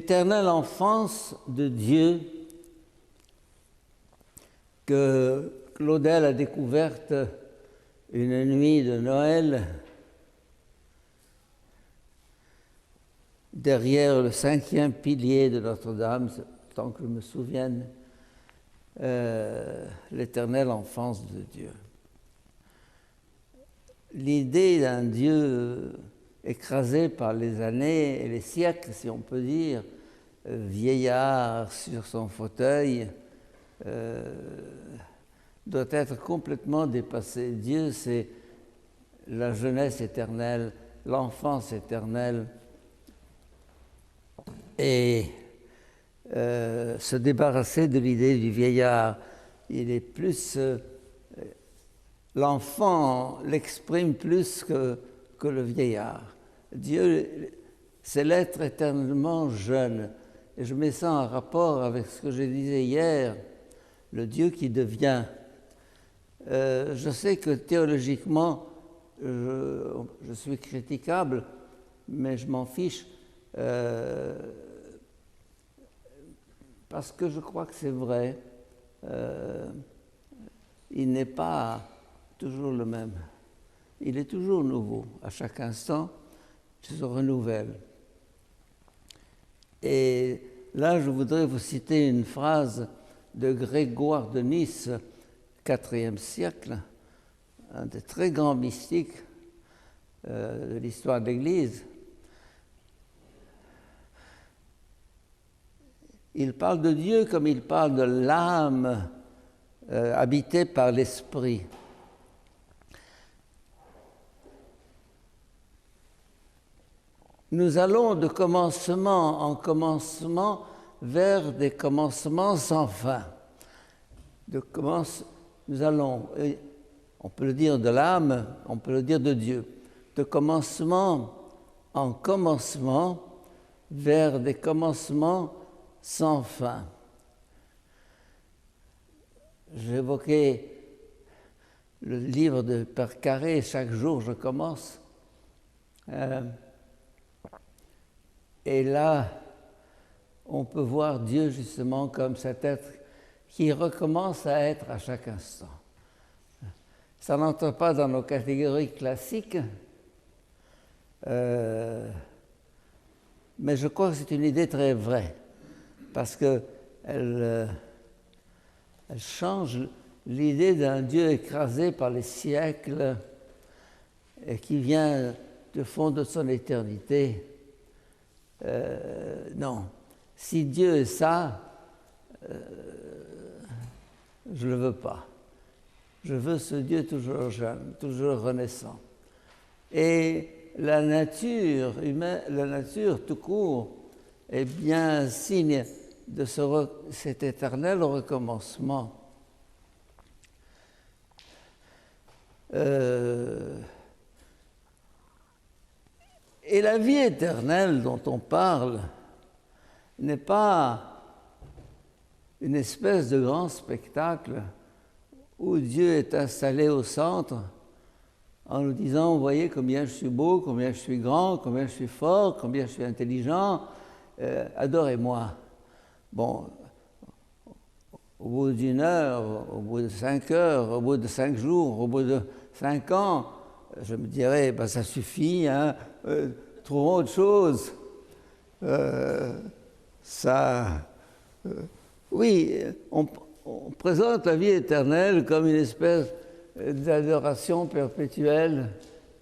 l'éternelle enfance de Dieu que Claudel a découverte une nuit de Noël derrière le 5e pilier de Notre-Dame, tant que je me souvienne, l'éternelle enfance de Dieu. L'idée d'un Dieu écrasé par les années et les siècles, si on peut dire, vieillard sur son fauteuil, doit être complètement dépassée. Dieu, c'est la jeunesse éternelle, l'enfance éternelle, et se débarrasser de l'idée du vieillard. Il est plus... l'enfant l'exprime plus que le vieillard. Dieu, c'est l'être éternellement jeune. Et je mets ça en rapport avec ce que je disais hier, le Dieu qui devient. Je sais que théologiquement, je suis critiquable, mais je m'en fiche, parce que je crois que c'est vrai. Il n'est pas toujours le même. Il est toujours nouveau. À chaque instant, il se renouvelle. Et là, je voudrais vous citer une phrase de Grégoire de Nice, IVe siècle, un des très grands mystiques de l'histoire de l'Église. Il parle de Dieu comme il parle de l'âme habitée par l'esprit. Nous allons de commencement en commencement vers des commencements sans fin. Nous allons, on peut le dire de l'âme, on peut le dire de Dieu, de commencement en commencement vers des commencements sans fin. J'évoquais le livre de Père Carré, chaque jour je commence. Et là, on peut voir Dieu justement comme cet être qui recommence à être à chaque instant. Ça n'entre pas dans nos catégories classiques, mais je crois que c'est une idée très vraie, parce qu'elle change l'idée d'un Dieu écrasé par les siècles et qui vient du fond de son éternité. Non, si Dieu est ça, je ne le veux pas. Je veux ce Dieu toujours jeune, toujours renaissant. Et la nature humaine, la nature tout court, est bien signe de cet éternel recommencement. Et la vie éternelle dont on parle n'est pas une espèce de grand spectacle où Dieu est installé au centre en nous disant, vous voyez combien je suis beau, combien je suis grand, combien je suis fort, combien je suis intelligent, adorez-moi. Bon, au bout d'1 heure, au bout de 5 heures, au bout de 5 jours, au bout de 5 ans, je me dirais, ben, ça suffit, hein, trouvons autre chose. Oui, on présente la vie éternelle comme une espèce d'adoration perpétuelle,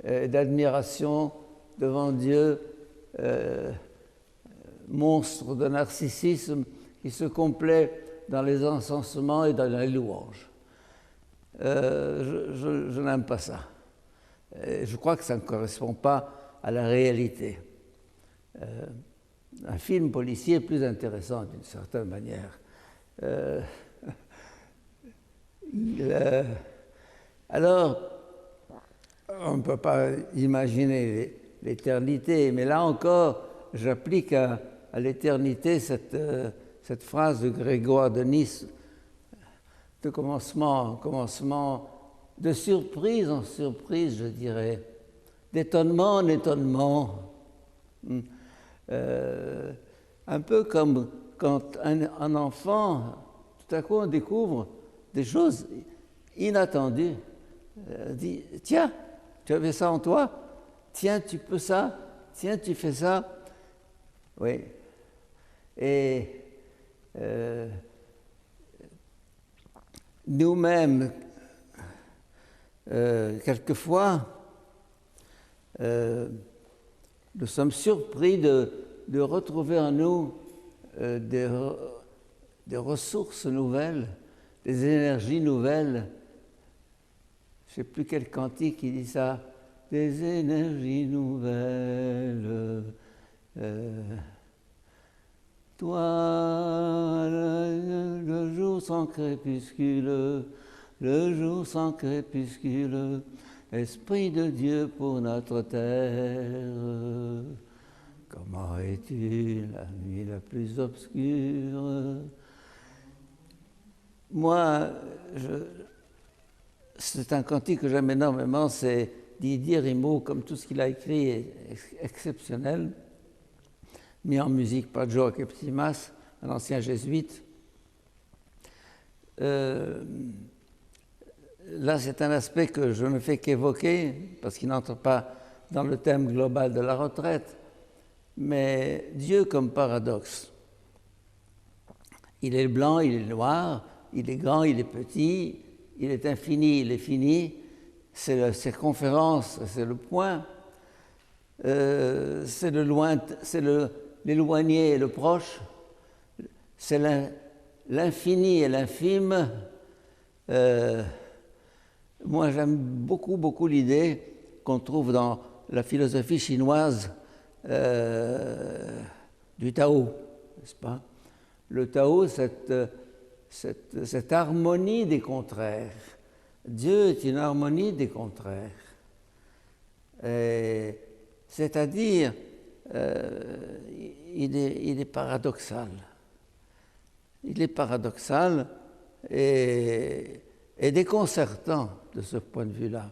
d'admiration devant Dieu, monstre de narcissisme qui se complaît dans les encensements et dans les louanges. Je n'aime pas ça. Je crois que ça ne correspond pas à la réalité. Un film policier est plus intéressant d'une certaine manière. Alors, on ne peut pas imaginer l'éternité, mais là encore, j'applique à l'éternité cette phrase de Grégoire de Nice, de commencement en commencement, de surprise en surprise, je dirais, d'étonnement en étonnement. Un peu comme quand un enfant, tout à coup, on découvre des choses inattendues. Dit, tiens, tu avais ça en toi, tiens, tu peux ça, tiens, tu fais ça. Oui. Et nous-mêmes, quelquefois, nous sommes surpris de retrouver en nous des ressources nouvelles, des énergies nouvelles. Je ne sais plus quel cantique qui dit ça. Des énergies nouvelles. Toi, le jour sans crépuscule, le jour sans crépuscule, Esprit de Dieu pour notre terre. Comment es-tu la nuit la plus obscure? Moi, c'est un cantique que j'aime énormément, c'est Didier Rimbaud, comme tout ce qu'il a écrit est exceptionnel, mis en musique par Joe Keptimas, un ancien jésuite. Là, c'est un aspect que je ne fais qu'évoquer, parce qu'il n'entre pas dans le thème global de la retraite, mais Dieu comme paradoxe. Il est blanc, il est noir, il est grand, il est petit, il est infini, il est fini, c'est la circonférence, c'est le point, c'est le loin, c'est l'éloigné et le proche, c'est l'infini et l'infime. Moi, j'aime beaucoup, beaucoup l'idée qu'on trouve dans la philosophie chinoise du Tao, n'est-ce pas? Le Tao, cette harmonie des contraires. Dieu est une harmonie des contraires. C'est-à-dire, il est paradoxal. Il est paradoxal et déconcertant de ce point de vue-là.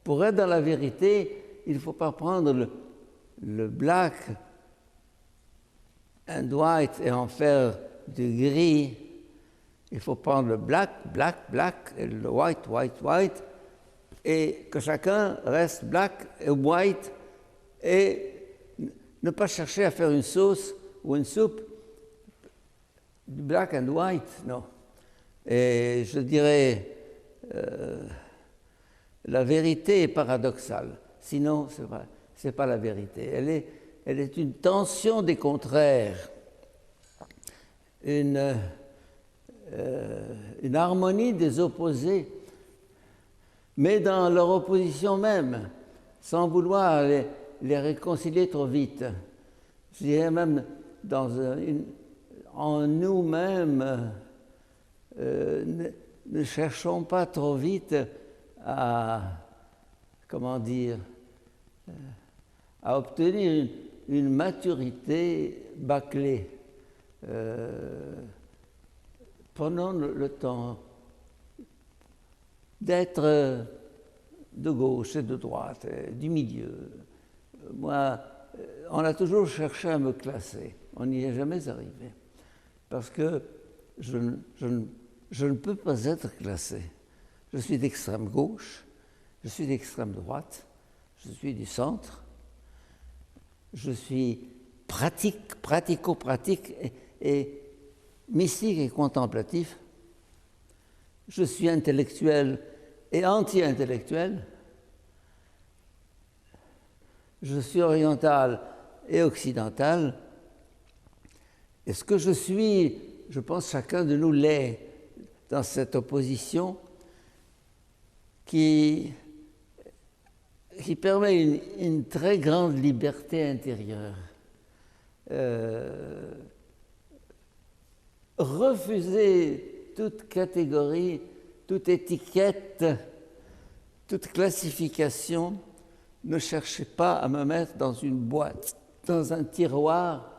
Pour être dans la vérité, il ne faut pas prendre le black and white et en faire du gris. Il faut prendre le black, black, black, et le white, white, white, et que chacun reste black et white, et ne pas chercher à faire une sauce ou une soupe du black and white, non. Et je dirais, la vérité est paradoxale, sinon c'est pas la vérité. Elle est une tension des contraires, une harmonie des opposés, mais dans leur opposition même, sans vouloir les réconcilier trop vite. Je dirais même en nous-mêmes, ne cherchons pas trop vite à, comment dire, à obtenir une maturité bâclée. Prenons le temps d'être de gauche et de droite, du milieu. Moi, on a toujours cherché à me classer. On n'y est jamais arrivé. Parce que je ne peux pas être classé. Je suis d'extrême gauche, je suis d'extrême droite, je suis du centre, je suis pratico-pratique et mystique et contemplatif. Je suis intellectuel et anti-intellectuel. Je suis oriental et occidental. Et ce que je suis, je pense chacun de nous l'est dans cette opposition qui permet une très grande liberté intérieure. Refuser toute catégorie, toute étiquette, toute classification, ne cherchez pas à me mettre dans une boîte, dans un tiroir,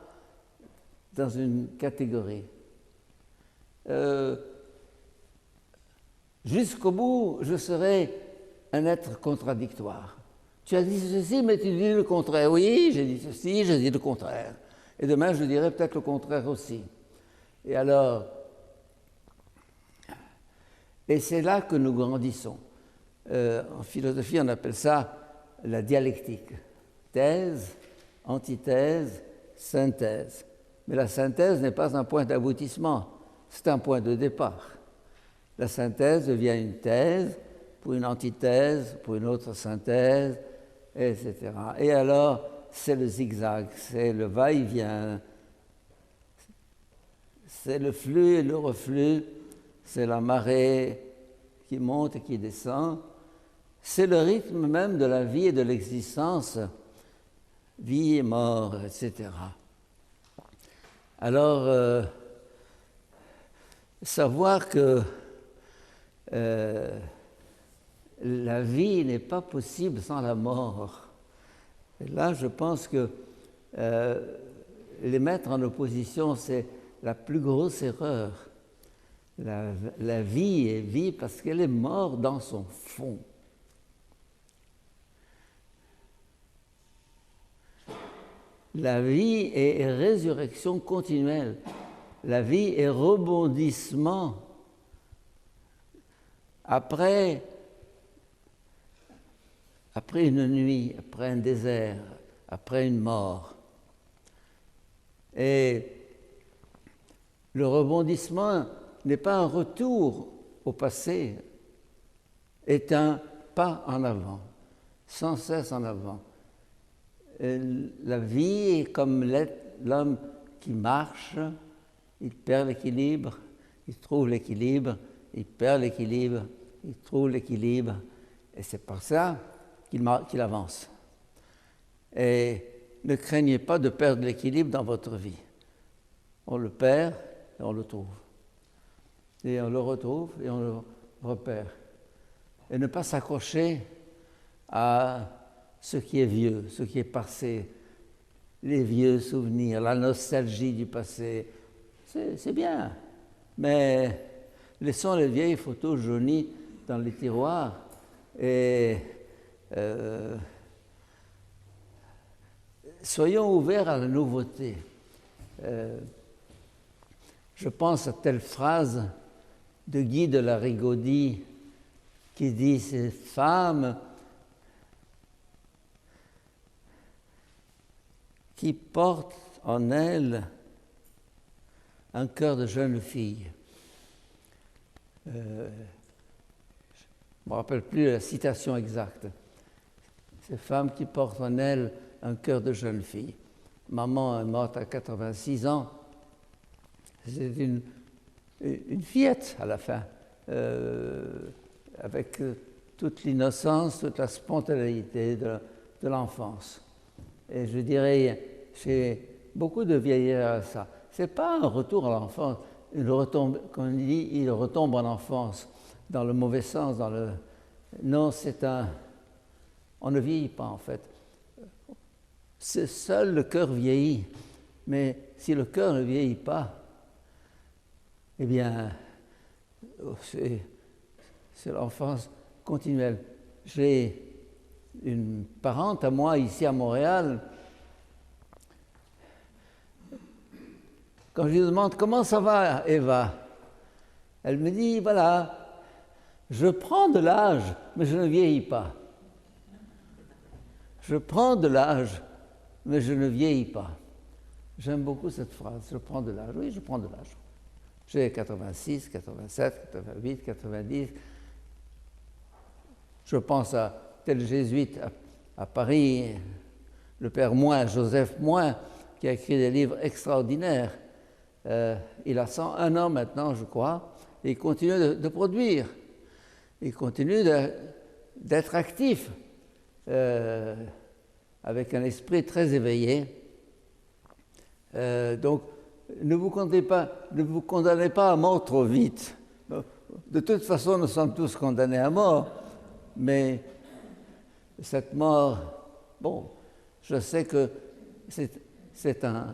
dans une catégorie. Jusqu'au bout, je serai un être contradictoire. Tu as dit ceci, mais tu dis le contraire. Oui, j'ai dit ceci, j'ai dit le contraire. Et demain, je dirai peut-être le contraire aussi. Et alors, et c'est là que nous grandissons. En philosophie, on appelle ça la dialectique. Thèse, antithèse, synthèse. Mais la synthèse n'est pas un point d'aboutissement, c'est un point de départ. La synthèse devient une thèse, pour une antithèse, pour une autre synthèse, etc. Et alors, c'est le zigzag, c'est le va-et-vient, c'est le flux et le reflux, c'est la marée qui monte et qui descend, c'est le rythme même de la vie et de l'existence, vie et mort, etc. Alors, savoir que la vie n'est pas possible sans la mort. Et là, je pense que les mettre en opposition, c'est la plus grosse erreur. La vie est vie parce qu'elle est morte dans son fond. La vie est résurrection continuelle. La vie est rebondissement après une nuit, après un désert, après une mort. Et le rebondissement n'est pas un retour au passé, est un pas en avant, sans cesse en avant. Et la vie est comme l'homme qui marche, il perd l'équilibre, il trouve l'équilibre, il perd l'équilibre, il trouve l'équilibre, et c'est par ça qu'il avance. Et ne craignez pas de perdre l'équilibre dans votre vie. On le perd et on le trouve. Et on le retrouve et on le repère. Et ne pas s'accrocher à ce qui est vieux, ce qui est passé, les vieux souvenirs, la nostalgie du passé. C'est bien, mais laissons les vieilles photos jaunies dans les tiroirs et soyons ouverts à la nouveauté. Je pense à telle phrase de Guy de la Rigaudie qui dit « Ces femmes qui portent en elles un cœur de jeune fille. » Je ne me rappelle plus la citation exacte. Ces femmes qui portent en elles un cœur de jeune fille. Maman est morte à 86 ans. C'est une fillette à la fin, avec toute l'innocence, toute la spontanéité de l'enfance. Et je dirais, chez beaucoup de vieillards à ça, ce n'est pas un retour à l'enfance, comme on dit, il retombe en enfance, dans le mauvais sens, non, c'est on ne vieillit pas en fait. Seul le cœur vieillit, mais si le cœur ne vieillit pas, eh bien, c'est l'enfance continuelle. J'ai une parente à moi ici à Montréal. Quand je lui demande comment ça va, Eva, elle me dit voilà, je prends de l'âge, mais je ne vieillis pas. Je prends de l'âge, mais je ne vieillis pas. J'aime beaucoup cette phrase, je prends de l'âge. Oui, je prends de l'âge. J'ai 86, 87, 88, 90. Je pense à tel jésuite à Paris, le père Moins, Joseph Moins, qui a écrit des livres extraordinaires. Il a 101 ans maintenant, je crois, et il continue de produire. Il continue d'être actif, avec un esprit très éveillé. Donc, ne vous condamnez pas à mort trop vite. De toute façon, nous sommes tous condamnés à mort, mais cette mort, bon, je sais que c'est un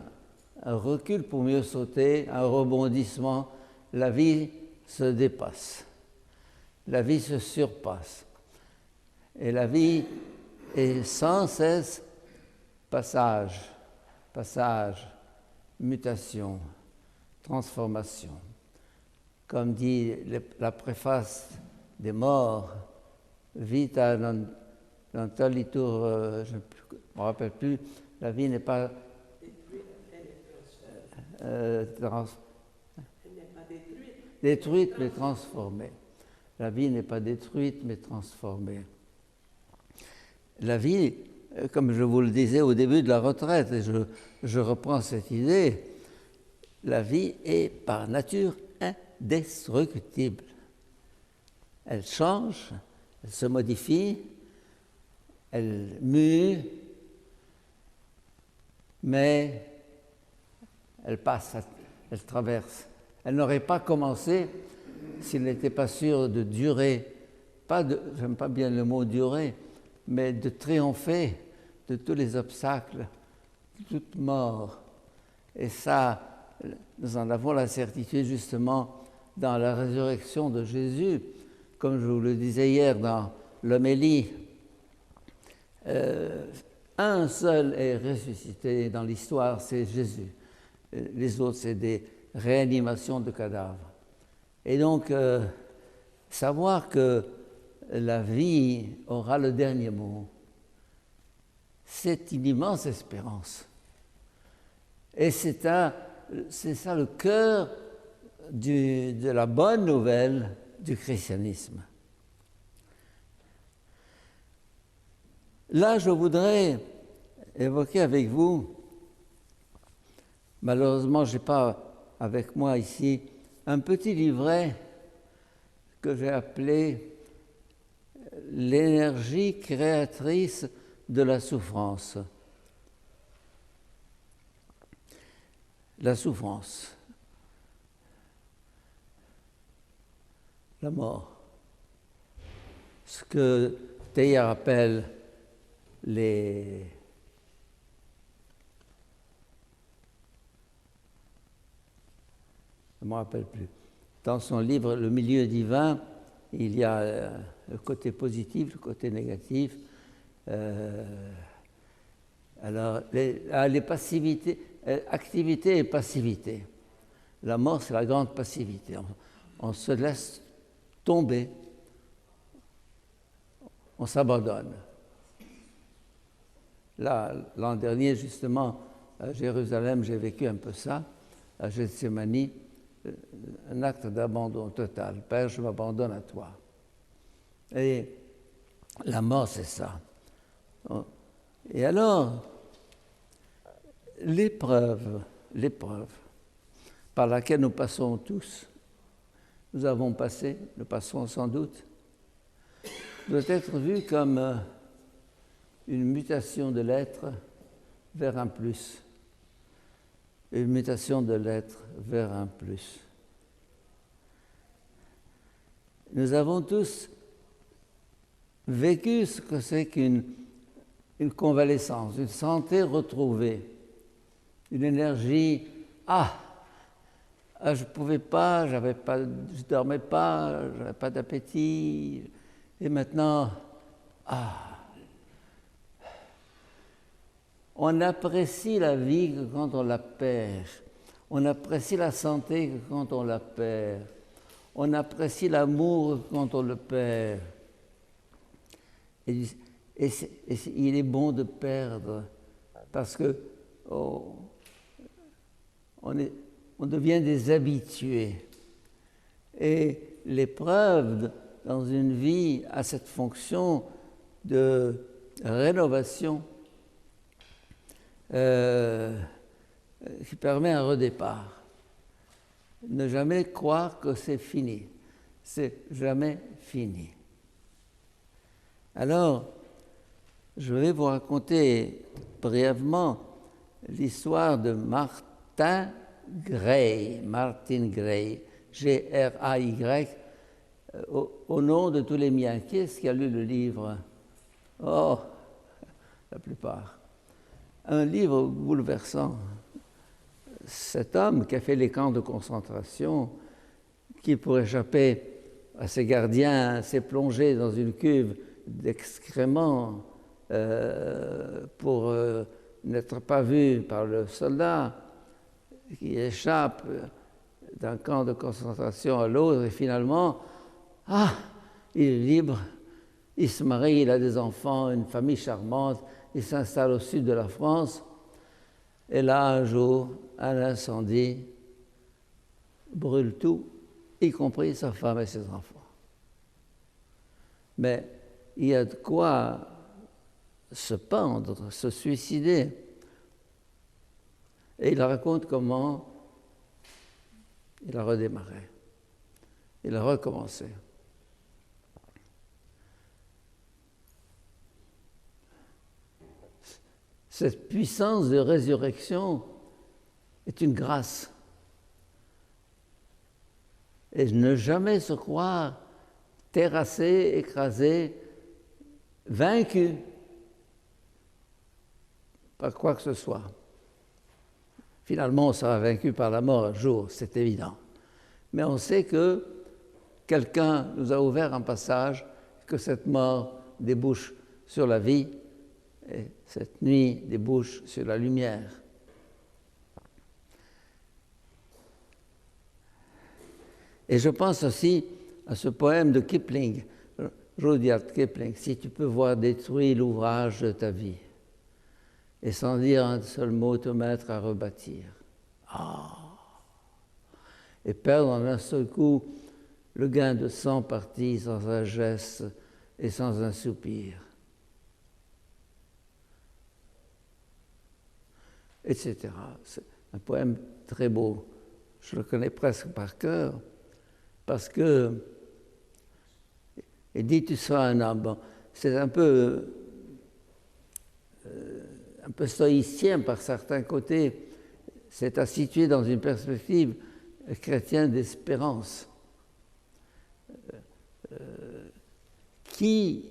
recul pour mieux sauter, un rebondissement. La vie se dépasse, la vie se surpasse. Et la vie et sans cesse passage, mutation, transformation. Comme dit la préface des morts, vita non tolitur, je ne me rappelle plus, la vie n'est pas détruite mais transformée. La vie n'est pas détruite mais transformée. La vie, comme je vous le disais au début de la retraite, et je reprends cette idée, la vie est par nature indestructible. Elle change, elle se modifie, elle mue, mais elle passe, elle traverse. Elle n'aurait pas commencé s'il n'était pas sûr de durer, j'aime pas bien le mot durer, mais de triompher de tous les obstacles, de toute mort. Et ça, nous en avons la certitude justement dans la résurrection de Jésus. Comme je vous le disais hier dans l'homélie, un seul est ressuscité dans l'histoire, c'est Jésus. Les autres, c'est des réanimations de cadavres. Et donc, savoir que la vie aura le dernier mot, c'est une immense espérance. Et c'est ça le cœur de la bonne nouvelle du christianisme. Là, je voudrais évoquer avec vous, malheureusement, je n'ai pas avec moi ici, un petit livret que j'ai appelé « L'énergie créatrice de la souffrance ». La souffrance, la mort, ce que Teilhard appelle les je ne me rappelle plus. Dans son livre « Le milieu divin », il y a le côté positif, le côté négatif. Alors, les passivités, activité et passivité. La mort, c'est la grande passivité. On se laisse tomber, on s'abandonne. Là, l'an dernier, justement, à Jérusalem, j'ai vécu un peu ça, à Gethsémani, un acte d'abandon total. Père, je m'abandonne à toi. Et la mort, c'est ça. Et alors, l'épreuve par laquelle nous passons tous, nous avons passé, nous passons sans doute, doit être vue comme une mutation de l'être vers un plus. Une mutation de l'être vers un plus. Nous avons tous vécu ce que c'est qu'une convalescence, une santé retrouvée, une énergie. Je ne pouvais pas, je ne dormais pas, je n'avais pas d'appétit, et maintenant, on apprécie la vie que quand on la perd. On apprécie la santé que quand on la perd. On apprécie l'amour que quand on le perd. Et il est bon de perdre parce que on devient des habitués. Et l'épreuve dans une vie a cette fonction de rénovation qui permet un redépart. Ne jamais croire que c'est fini. C'est jamais fini. Alors, je vais vous raconter brièvement l'histoire de Martin Gray, G-R-A-Y, au nom de tous les miens. Qui est-ce qui a lu le livre? Oh, la plupart. Un livre bouleversant. Cet homme qui a fait les camps de concentration, qui pour échapper à ses gardiens s'est plongé dans une cuve d'excréments pour n'être pas vu par le soldat, qui échappe d'un camp de concentration à l'autre, et finalement, il est libre, il se marie, il a des enfants, une famille charmante, il s'installe au sud de la France, et là, un jour, un incendie brûle tout, y compris sa femme et ses enfants. Mais il y a de quoi se pendre, se suicider. Et il raconte comment il a redémarré, il a recommencé. Cette puissance de résurrection est une grâce. Et ne jamais se croire terrassé, écrasé, vaincu par quoi que ce soit. Finalement, on sera vaincu par la mort un jour, c'est évident. Mais on sait que quelqu'un nous a ouvert un passage, que cette mort débouche sur la vie, et cette nuit débouche sur la lumière. Et je pense aussi à ce poème de Kipling, Rudyard Kipling, « Si tu peux voir détruit l'ouvrage de ta vie, et sans dire un seul mot te mettre à rebâtir. » Et perdre en un seul coup le gain de 100 parties sans un geste et sans un soupir. Etc. C'est un poème très beau. Je le connais presque par cœur parce que il dit tu seras un homme. Bon, c'est un peu stoïcien par certains côtés. C'est à situer dans une perspective chrétienne d'espérance. Qui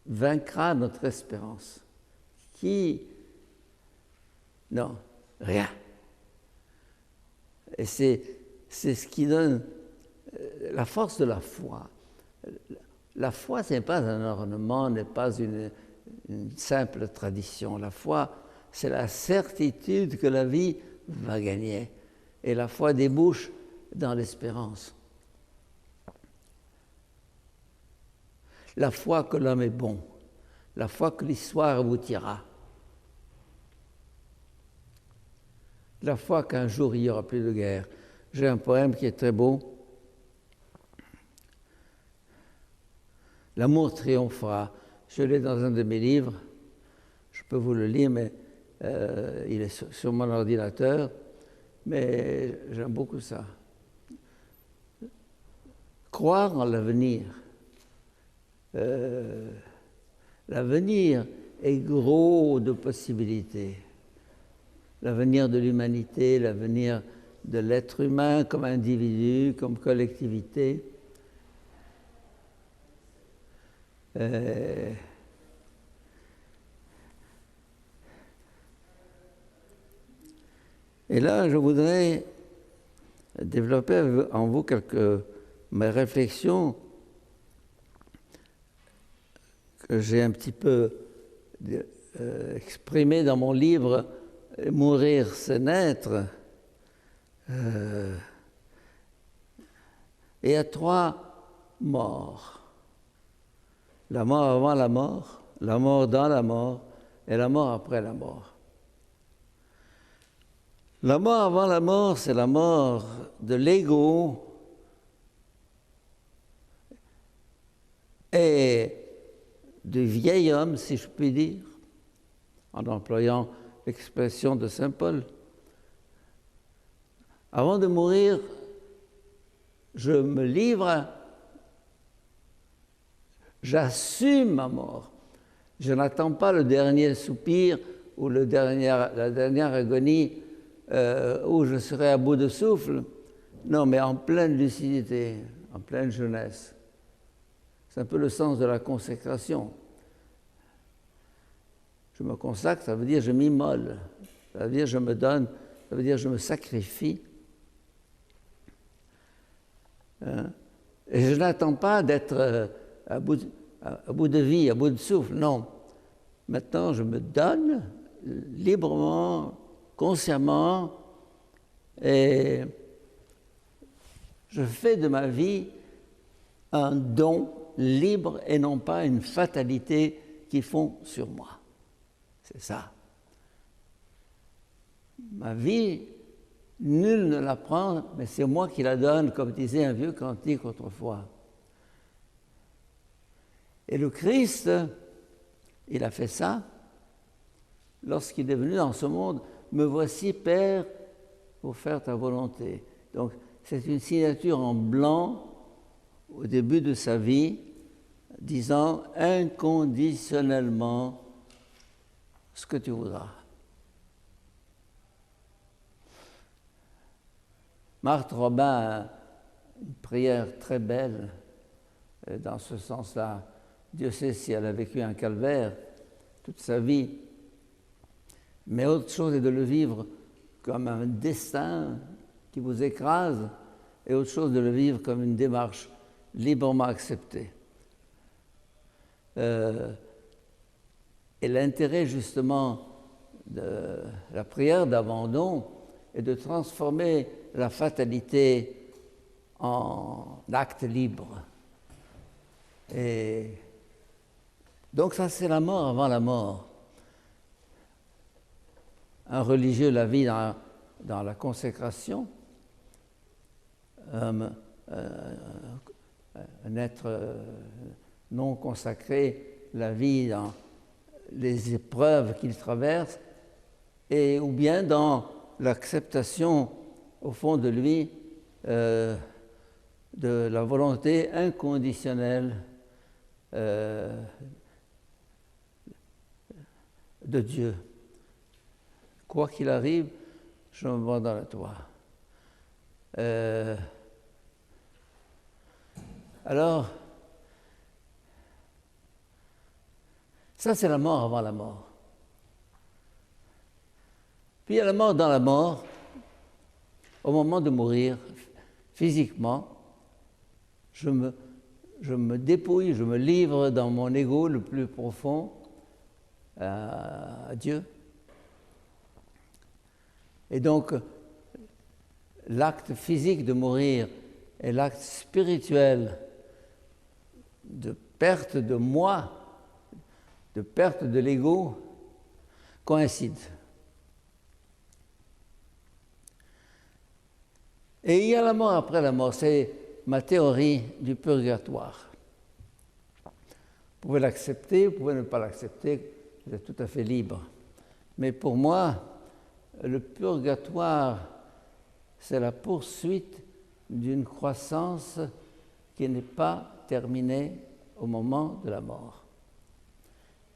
vaincra notre espérance? Non, rien. Et c'est ce qui donne la force de la foi. La foi, ce n'est pas un ornement, n'est pas une simple tradition. La foi, c'est la certitude que la vie va gagner. Et la foi débouche dans l'espérance. La foi que l'homme est bon. La foi que l'histoire aboutira. La foi qu'un jour il n'y aura plus de guerre. J'ai un poème qui est très beau. L'amour triomphera. Je l'ai dans un de mes livres. Je peux vous le lire, mais il est sur mon ordinateur. Mais j'aime beaucoup ça. Croire en l'avenir. L'avenir est gros de possibilités. L'avenir de l'humanité, l'avenir de l'être humain comme individu, comme collectivité. Et là, je voudrais développer en vous mes réflexions que j'ai un petit peu exprimées dans mon livre « Mourir, c'est naître ». Et il y a 3 morts. La mort avant la mort dans la mort et la mort après la mort. La mort avant la mort, c'est la mort de l'ego et du vieil homme, si je puis dire, en employant l'expression de saint Paul. Avant de mourir, je me livre, j'assume ma mort. Je n'attends pas le dernier soupir ou la dernière agonie où je serai à bout de souffle. Non, mais en pleine lucidité, en pleine jeunesse. C'est un peu le sens de la consécration. Je me consacre, ça veut dire je m'immole, ça veut dire je me donne, ça veut dire je me sacrifie. Et je n'attends pas d'être à bout de vie, à bout de souffle, non. Maintenant, je me donne librement, consciemment, et je fais de ma vie un don libre et non pas une fatalité qui fond sur moi. C'est ça. Ma vie, nul ne la prend, mais c'est moi qui la donne, comme disait un vieux cantique autrefois. Et le Christ, il a fait ça lorsqu'il est venu dans ce monde. Me voici, Père, pour faire ta volonté. Donc, c'est une signature en blanc au début de sa vie, disant inconditionnellement ce que tu voudras. Marthe Robin a une prière très belle dans ce sens-là. Dieu sait si elle a vécu un calvaire toute sa vie, mais autre chose est de le vivre comme un destin qui vous écrase, et autre chose de le vivre comme une démarche librement acceptée. Et l'intérêt justement de la prière d'abandon est de transformer la fatalité en acte libre. Et donc ça, c'est la mort avant la mort. Un religieux la vit dans la consécration, un être non consacré la vit dans les épreuves qu'il traverse, et ou bien dans l'acceptation au fond de lui de la volonté inconditionnelle de Dieu. Quoi qu'il arrive, je m'abandonne à toi. Alors, ça c'est la mort avant la mort. Puis il y a la mort dans la mort, au moment de mourir, physiquement, je me dépouille, je me livre dans mon ego le plus profond à Dieu. Et donc, l'acte physique de mourir et l'acte spirituel de perte de moi, de perte de l'ego, coïncident. Et il y a la mort après la mort, c'est ma théorie du purgatoire. Vous pouvez l'accepter, vous pouvez ne pas l'accepter, vous êtes tout à fait libre. Mais pour moi, le purgatoire, c'est la poursuite d'une croissance qui n'est pas terminée au moment de la mort.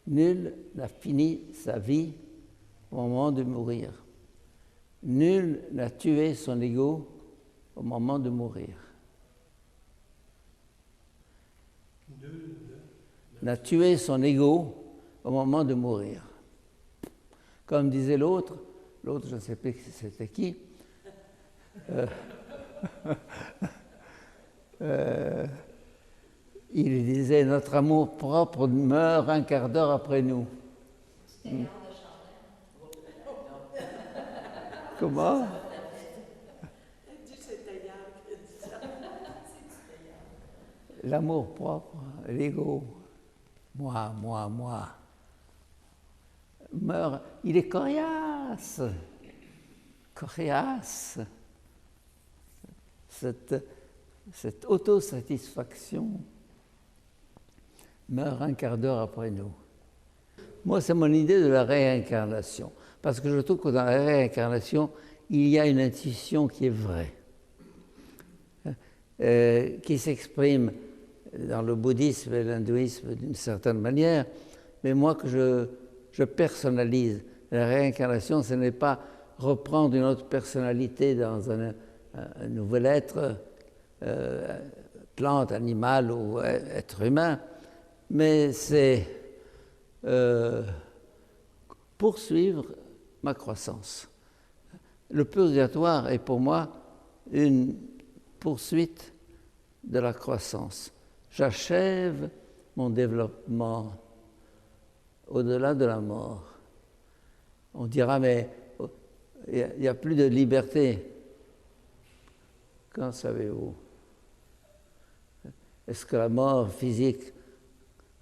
Nul n'a fini sa vie au moment de mourir. Nul n'a tué son ego au moment de mourir. Nul n'a tué son ego au moment de mourir. Comme disait l'autre, je ne sais plus c'était qui, il disait « Notre amour propre meurt un quart d'heure après nous. » Comment? L'amour propre, l'ego, moi, meurt. Il est coriace. Cette autosatisfaction meurt un quart d'heure après nous. Moi, c'est mon idée de la réincarnation, parce que je trouve que dans la réincarnation, il y a une intuition qui est vraie, qui s'exprime dans le bouddhisme et l'hindouisme d'une certaine manière, mais moi que je personnalise. La réincarnation, ce n'est pas reprendre une autre personnalité dans un nouvel être, plante, animal ou être humain, mais c'est poursuivre ma croissance. Le purgatoire est pour moi une poursuite de la croissance. J'achève mon développement au-delà de la mort. On dira, mais il n'y a plus de liberté. Qu'en savez-vous? Est-ce que la mort physique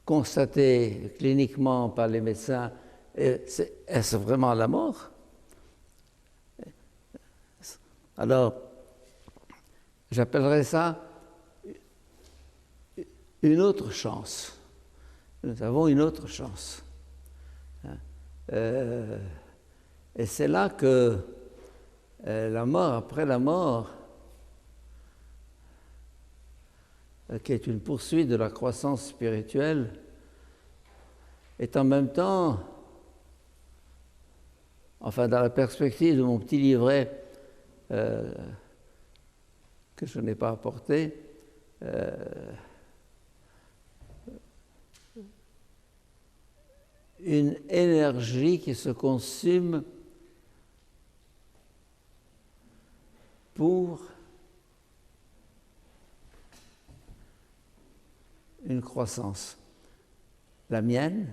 constatée cliniquement par les médecins, est-ce vraiment la mort? Alors, j'appellerais ça une autre chance. Nous avons une autre chance. Et c'est là que la mort après la mort, qui est une poursuite de la croissance spirituelle, est en même temps, enfin dans la perspective de mon petit livret que je n'ai pas apporté, une énergie qui se consume pour une croissance, la mienne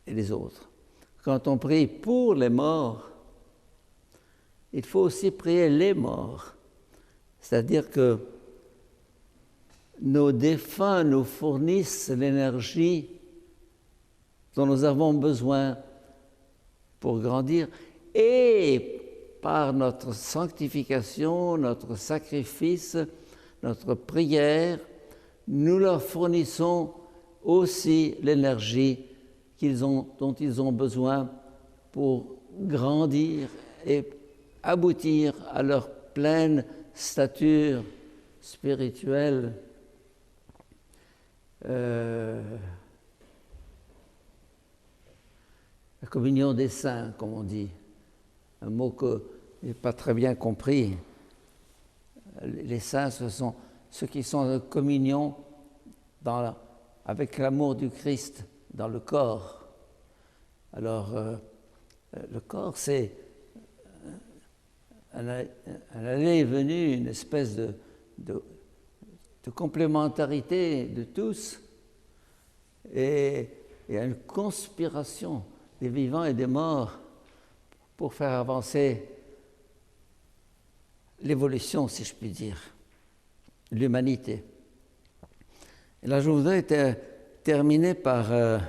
et les autres. Quand on prie pour les morts, il faut aussi prier les morts. C'est-à-dire que nos défunts nous fournissent l'énergie dont nous avons besoin pour grandir, et par notre sanctification, notre sacrifice, notre prière, nous leur fournissons aussi l'énergie dont ils ont besoin pour grandir et aboutir à leur pleine stature spirituelle. La communion des saints, comme on dit, un mot que je n'ai pas très bien compris. Les saints, ce sont ceux qui sont en communion avec l'amour du Christ dans le corps. Alors, le corps, c'est un aller et venu, une espèce de complémentarité de tous, et il y a une conspiration des vivants et des morts pour faire avancer l'évolution, si je puis dire, l'humanité. Et là, je voudrais terminer par... Est-ce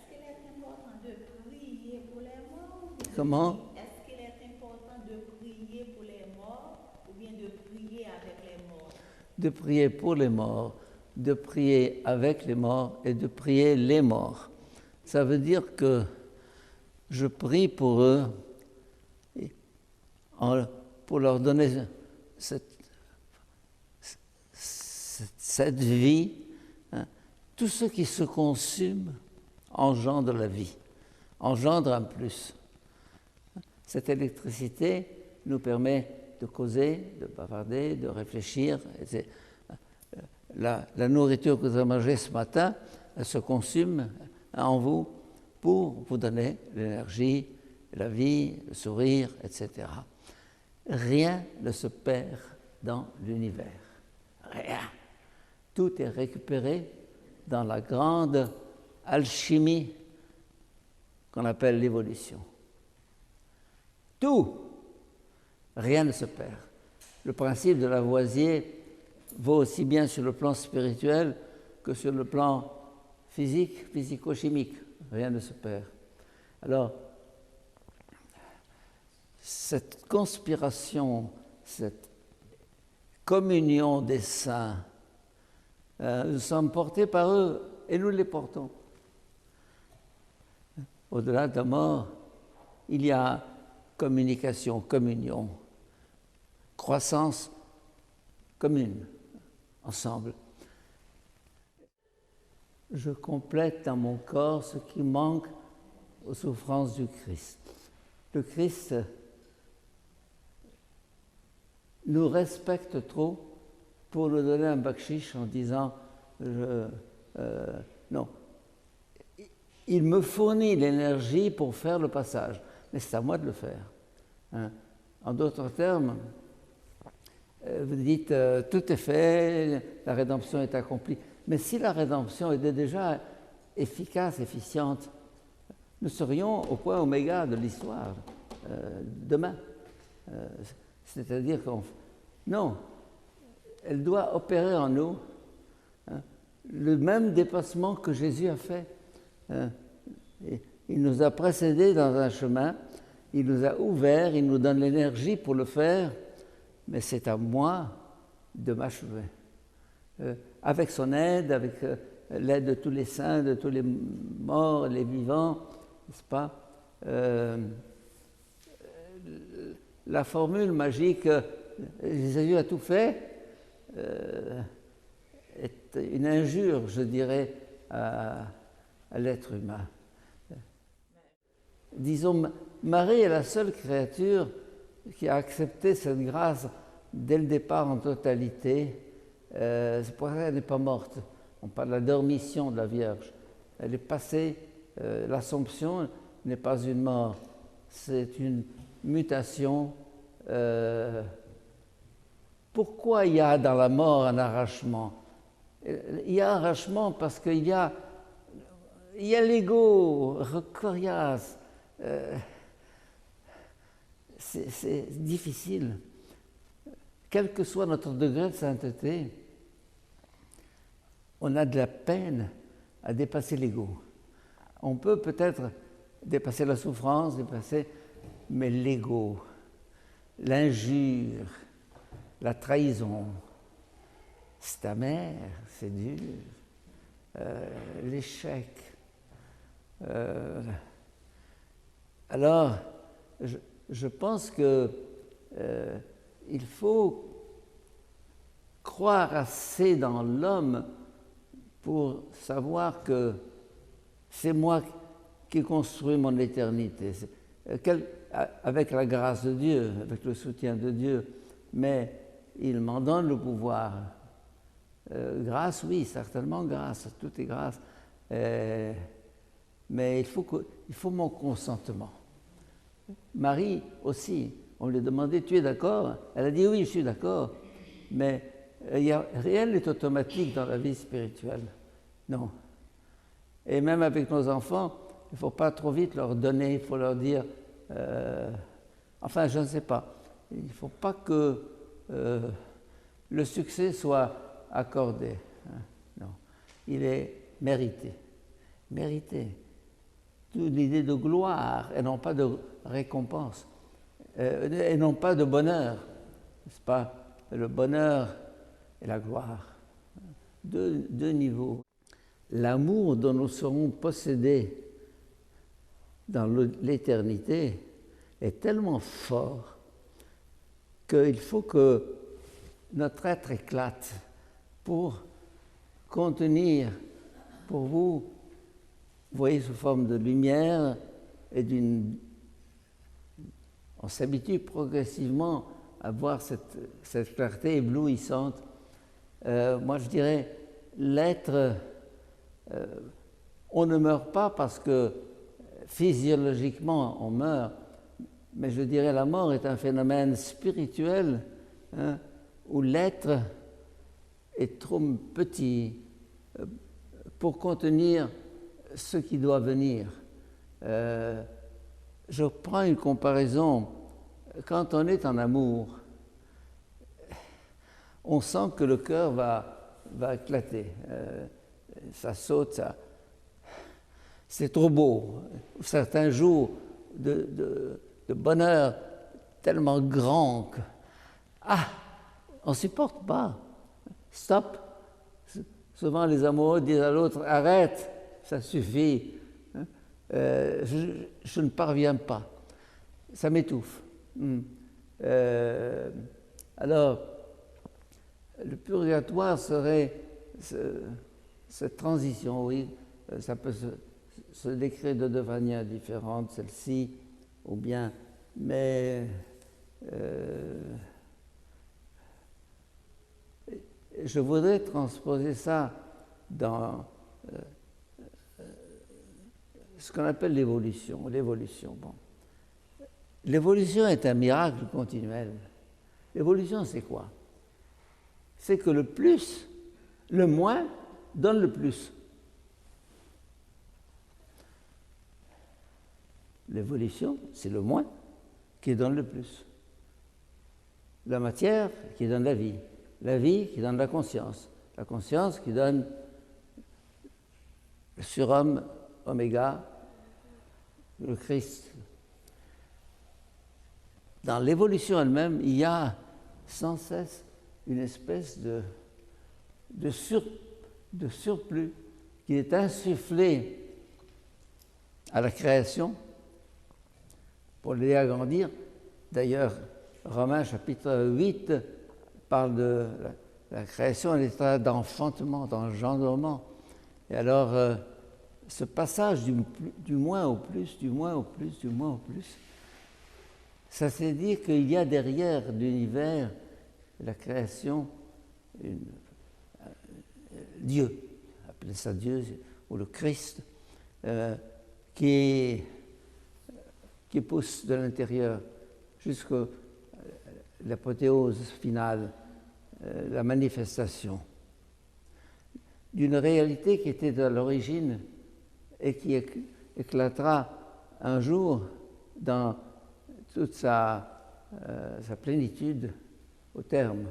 qu'il est important de prier pour les morts? Comment? Est-ce qu'il est important de prier pour les morts ou bien de prier avec les morts? De prier pour les morts, de prier avec les morts et de prier les morts. Ça veut dire que je prie pour eux, pour leur donner cette vie. Tout ce qui se consume engendre la vie, engendre un plus. Cette électricité nous permet de causer, de bavarder, de réfléchir. La nourriture que vous avez mangée ce matin, elle se consume en vous pour vous donner l'énergie, la vie, le sourire, etc. Rien ne se perd dans l'univers. Rien. Tout est récupéré dans la grande alchimie qu'on appelle l'évolution. Tout. Rien ne se perd. Le principe de Lavoisier vaut aussi bien sur le plan spirituel que sur le plan physique, physico-chimique. Rien ne se perd. Alors, cette conspiration, cette communion des saints, nous sommes portés par eux et nous les portons. Au-delà de la mort, il y a communication, communion, croissance commune, ensemble. Je complète dans mon corps ce qui manque aux souffrances du Christ. Le Christ nous respecte trop pour nous donner un bakchiche en disant non. Il me fournit l'énergie pour faire le passage, mais c'est à moi de le faire. Hein. En d'autres termes, vous dites tout est fait, la rédemption est accomplie. Mais si la rédemption était déjà efficace, efficiente, nous serions au point oméga de l'histoire demain. C'est-à-dire qu'on... Non, elle doit opérer en nous le même dépassement que Jésus a fait. Il nous a précédés dans un chemin, il nous a ouverts, il nous donne l'énergie pour le faire, mais c'est à moi de m'achever. Avec son aide, avec l'aide de tous les saints, de tous les morts, les vivants, n'est-ce pas? La formule magique « Jésus a tout fait » est une injure, je dirais, à l'être humain. Disons, Marie est la seule créature qui a accepté cette grâce dès le départ en totalité. C'est pour ça qu'elle n'est pas morte. On parle de la dormition de la Vierge. Elle est passée, l'Assomption n'est pas une mort, c'est une mutation. Pourquoi il y a dans la mort un arrachement? Il y a un arrachement parce qu'il y a l'ego coriace. C'est difficile. Quel que soit notre degré de sainteté, on a de la peine à dépasser l'ego. On peut peut-être dépasser la souffrance, mais l'ego, l'injure, la trahison, c'est amer, c'est dur. L'échec. Alors, je pense que il faut croire assez dans l'homme pour savoir que c'est moi qui construis mon éternité, avec la grâce de Dieu, avec le soutien de Dieu, mais il m'en donne le pouvoir. Grâce, oui, certainement grâce, tout est grâce, mais il faut mon consentement. Marie aussi, on lui a demandé, tu es d'accord? Elle a dit oui, je suis d'accord, mais rien n'est automatique dans la vie spirituelle, non. Et même avec nos enfants, il ne faut pas trop vite leur donner, il faut leur dire, enfin je ne sais pas, il ne faut pas que le succès soit accordé, non, il est mérité, mérité. Une idée de gloire et non pas de récompense, et non pas de bonheur, n'est-ce pas? Le bonheur et la gloire, deux niveaux. L'amour dont nous serons possédés dans l'éternité est tellement fort qu'il faut que notre être éclate pour contenir, pour vous voyez, sous forme de lumière et on s'habitue progressivement à voir cette clarté éblouissante. Moi, je dirais, l'être, on ne meurt pas parce que physiologiquement on meurt, mais je dirais la mort est un phénomène spirituel où l'être est trop petit pour contenir ce qui doit venir. Je prends une comparaison. Quand on est en amour, on sent que le cœur va éclater. Ça saute, c'est trop beau. Certains jours de bonheur tellement grand que on ne supporte pas. Stop. Souvent les amoureux disent à l'autre, arrête. Ça suffit, je ne parviens pas, ça m'étouffe. Alors, le purgatoire serait cette transition, oui, ça peut se décrire de deux manières différentes, celle-ci, ou bien, mais je voudrais transposer ça dans ce qu'on appelle l'évolution. Bon. L'évolution est un miracle continuel. L'évolution, c'est quoi? C'est que le moins donne le plus. L'évolution, c'est le moins qui donne le plus. La matière qui donne la vie qui donne la conscience qui donne le surhomme, oméga, le Christ. Dans l'évolution elle-même, il y a sans cesse une espèce de surplus qui est insufflé à la création pour les agrandir. D'ailleurs, Romains chapitre 8 parle de la création à l'état d'enfantement, d'engendrement. Et alors, ce passage du moins au plus, du moins au plus, du moins au plus, ça c'est dire qu'il y a derrière l'univers, la création, Dieu, appelez ça Dieu, ou le Christ, qui pousse de l'intérieur jusqu'à l'apothéose finale, la manifestation d'une réalité qui était à l'origine et qui éclatera un jour dans toute sa plénitude au terme.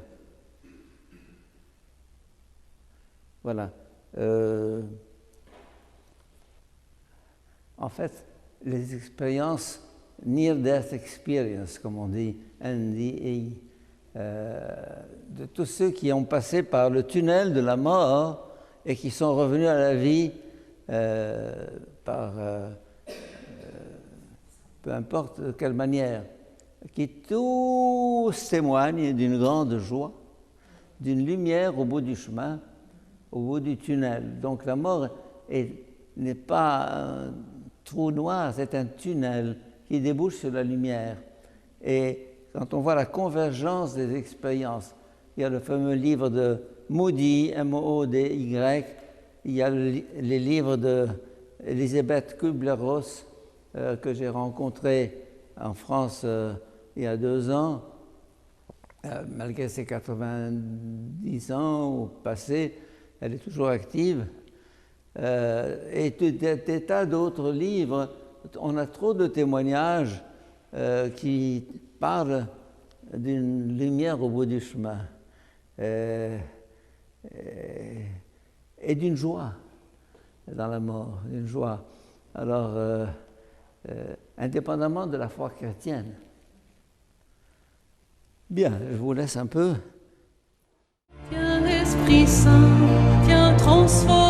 Voilà. En fait, les expériences near-death experience, comme on dit, NDE, de tous ceux qui ont passé par le tunnel de la mort et qui sont revenus à la vie par peu importe de quelle manière, qui tous témoignent d'une grande joie, d'une lumière au bout du chemin, au bout du tunnel. Donc la mort n'est pas un trou noir, c'est un tunnel qui débouche sur la lumière. Et quand on voit la convergence des expériences, il y a le fameux livre de Moody, M-O-O-D-Y, il y a les livres d'Elisabeth Kubler-Ross que j'ai rencontré en France il y a 2 ans, malgré ses 90 ans au passé, elle est toujours active. Et des tas d'autres livres. On a trop de témoignages qui parlent d'une lumière au bout du chemin et d'une joie dans la mort, d'une joie. Alors, indépendamment de la foi chrétienne. Bien, je vous laisse un peu. Viens Esprit Saint, viens transformer.